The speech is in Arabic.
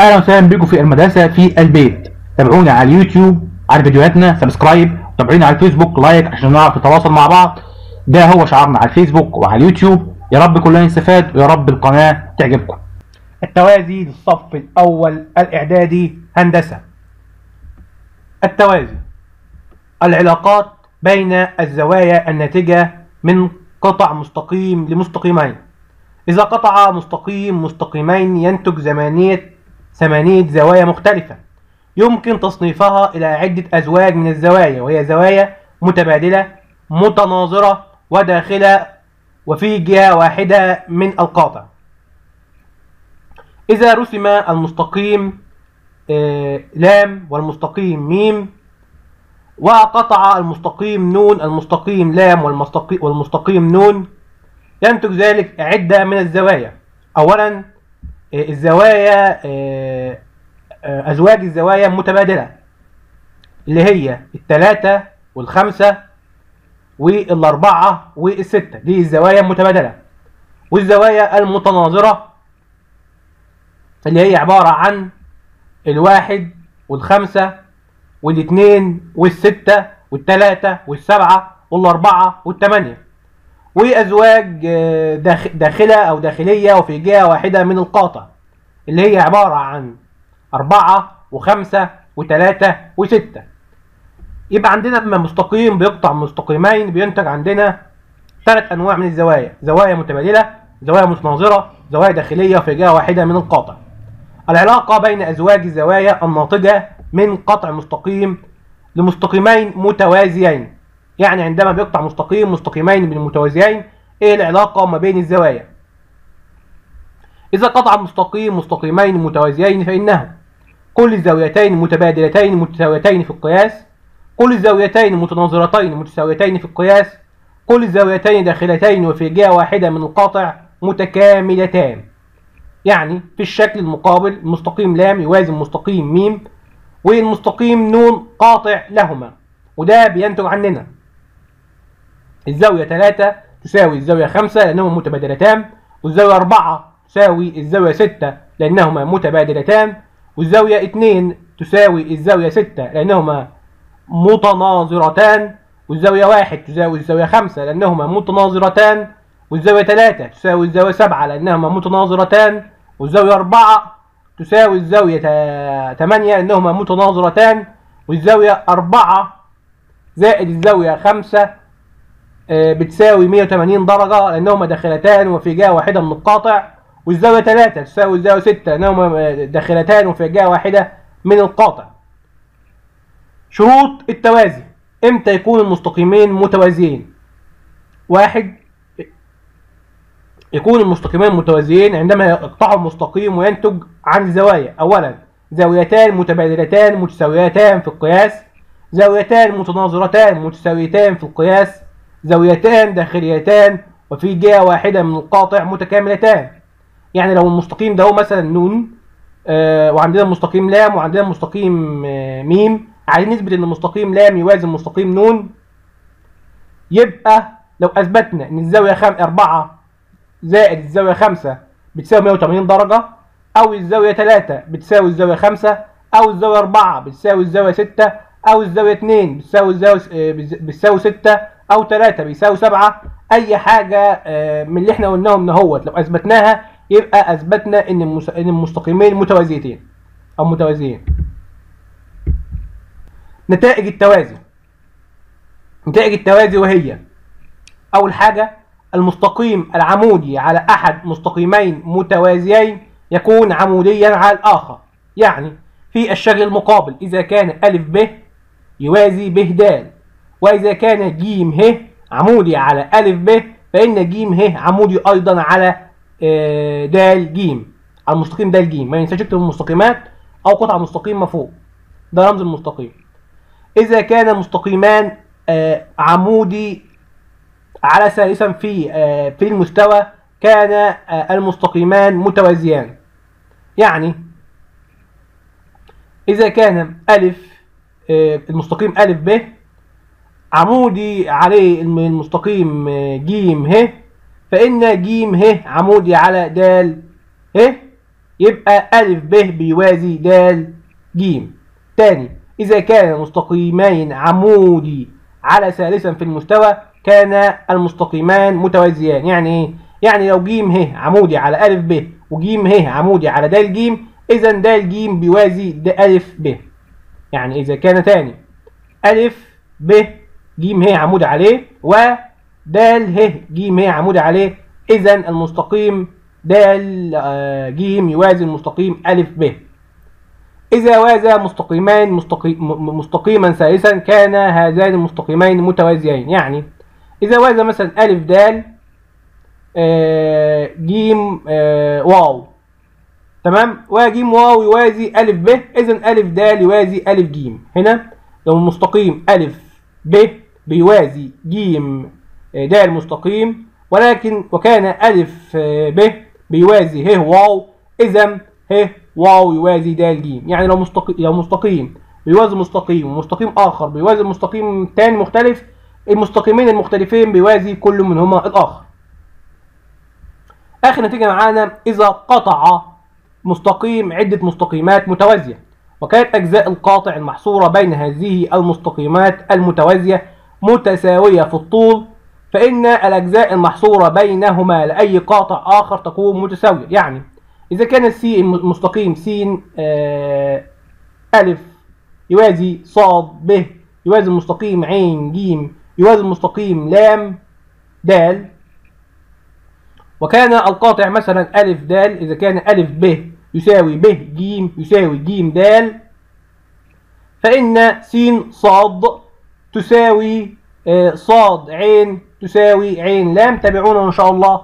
اهلا وسهلا بكم في المدرسه في البيت. تابعونا على اليوتيوب على فيديوهاتنا، سبسكرايب، تابعونا على الفيسبوك، لايك عشان نعرف نتواصل مع بعض. ده هو شعارنا على الفيسبوك وعلى اليوتيوب. يا رب كلنا نستفاد ويا رب القناه تعجبكم. التوازي للصف الاول الاعدادي هندسه. التوازي العلاقات بين الزوايا الناتجه من قطع مستقيم لمستقيمين. إذا قطع مستقيمين ينتج ثمانية زوايا مختلفة، يمكن تصنيفها إلى عدة أزواج من الزوايا، وهي زوايا متبادلة متناظرة وداخلة وفي جهة واحدة من القاطع. إذا رسم المستقيم لام والمستقيم ميم، وقطع المستقيم نون المستقيم لام والمستقيم نون، ينتج ذلك عدة من الزوايا. أولا الزوايا أزواج الزوايا متبادلة، اللي هي الثلاثة والخمسة والأربعة والستة، دي الزوايا المتبادلة. والزوايا المتناظرة اللي هي عبارة عن الواحد والخمسة والاثنين والستة والثلاثة والسبعة والأربعة والثمانية. وأزواج داخلة أو داخلية وفي جهة واحدة من القاطع، اللي هي عبارة عن أربعة وخمسة وثلاثة وستة. يبقى عندنا لما مستقيم بيقطع مستقيمين بينتج عندنا ثلاث أنواع من الزوايا: زوايا متبادلة، زوايا متناظرة، زوايا داخلية وفي جهة واحدة من القاطع. العلاقة بين أزواج الزوايا الناتجة من قطع مستقيم لمستقيمين متوازيين. يعني عندما بيقطع مستقيمين من متوازيين، ايه العلاقة ما بين الزوايا؟ إذا قطع مستقيمين متوازيين فإنه كل الزاويتين متبادلتين متساويتين في القياس، كل الزاويتين متناظرتين متساويتين في القياس، كل الزاويتين داخلتين وفي جهة واحدة من القاطع متكاملتان. يعني في الشكل المقابل المستقيم لام يوازي المستقيم ميم، والمستقيم نون قاطع لهما، وده بينتج عننا الزاوية 3 تساوي الزاوية 5 لأنهما متبادلتان، والزاوية 4 تساوي الزاوية 6 لأنهما متبادلتان، والزاوية 2 تساوي الزاوية 6 لأنهما متناظرتان، والزاوية 1 تساوي الزاوية 5 لأنهما متناظرتان، والزاوية 3 تساوي الزاوية 7 لأنهما متناظرتان، والزاوية 4 تساوي الزاوية 8 لأنهما متناظرتان، والزاوية 4 زائد الزاوية 5 بتساوي 180 درجة لأنهما داخلتان وفي جهة واحدة من القاطع، والزاوية 3 تساوي الزاوية 6 لأنهما داخلتان وفي جهة واحدة من القاطع. شروط التوازي: امتى يكون المستقيمين متوازيين؟ واحد، يكون المستقيمين متوازيين عندما يقطعوا المستقيم وينتج عن الزوايا: أولا زاويتان متبادلتان متساويتان في القياس، زاويتان متناظرتان متساويتان في القياس، زاويتان داخليتان وفي جهة واحدة من القاطع متكاملتان. يعني لو المستقيم ده هو مثلا نون وعندنا مستقيم لام وعندنا مستقيم ميم، عايزين نثبت ان المستقيم لام يوازي المستقيم نون، يبقى لو اثبتنا ان الزاوية 4 زائد الزاوية 5 بتساوي 180 درجة، او الزاوية 3 بتساوي الزاوية 5، او الزاوية 4 بتساوي الزاوية 6، او الزاوية 2 بتساوي 6، او 3 بيساوي 7، اي حاجة من اللي احنا قلناهم نهوت لو اثبتناها يبقى اثبتنا ان المستقيمين متوازيتين او متوازيين. نتائج التوازي. نتائج التوازي وهي: اول حاجة المستقيم العمودي على احد مستقيمين متوازيين يكون عموديا على الاخر. يعني في الشكل المقابل اذا كان ا ب يوازي ب د، واذا كان ج ه عمودي على ا ب فان ج ه عمودي ايضا على د ج، على المستقيم د ج. ما ينساش يكتب المستقيمات او قطعه مستقيمه فوق، ده رمز المستقيم. اذا كان مستقيمان عمودي على ثالثا في المستوى كان المستقيمان متوازيان. يعني اذا كان المستقيم ا ب عمودي عليه المستقيم ج ه، فإن ج ه عمودي على د ه، يبقى أ ب بيوازي د ج. تاني، إذا كان مستقيمين عمودي على ثالثا في المستوى كان المستقيمان متوازيان. يعني إيه؟ يعني لو ج ه عمودي على أ ب وج ه عمودي على د ج، إذا د ج بيوازي أ ب. يعني إذا كان تاني أ ب ج ه عمودي عليه ود ه ج ه عمودي عليه، إذا المستقيم د ج يوازي المستقيم أ ب. إذا وازى مستقيما ثالثا كان هذان المستقيمين متوازيين. يعني إذا وازى مثلا أ د ج واو، تمام، وج واو يوازي أ ب، إذا أ د يوازي أ ج. هنا لو المستقيم أ ب بيوازي ج د مستقيم، ولكن وكان أ ب بيوازي ه واو، إذا ه واو يوازي د ج. يعني لو مستقيم بيوازي مستقيم ومستقيم آخر بيوازي مستقيم تاني مختلف، المستقيمين المختلفين بيوازي كل منهما الآخر. آخر نتيجة معانا إذا قطع مستقيم عدة مستقيمات متوازية وكانت أجزاء القاطع المحصورة بين هذه المستقيمات المتوازية متساوية في الطول، فإن الأجزاء المحصورة بينهما لأي قاطع آخر تكون متساوية. يعني إذا كان المستقيم س أ يوازي ص ب يوازي المستقيم ع ج يوازي المستقيم ل د، وكان القاطع مثلا أ د، إذا كان أ ب يساوي ب ج يساوي ج د، فإن س ص تساوي ص ع تساوي ع ل. تابعونا إن شاء الله.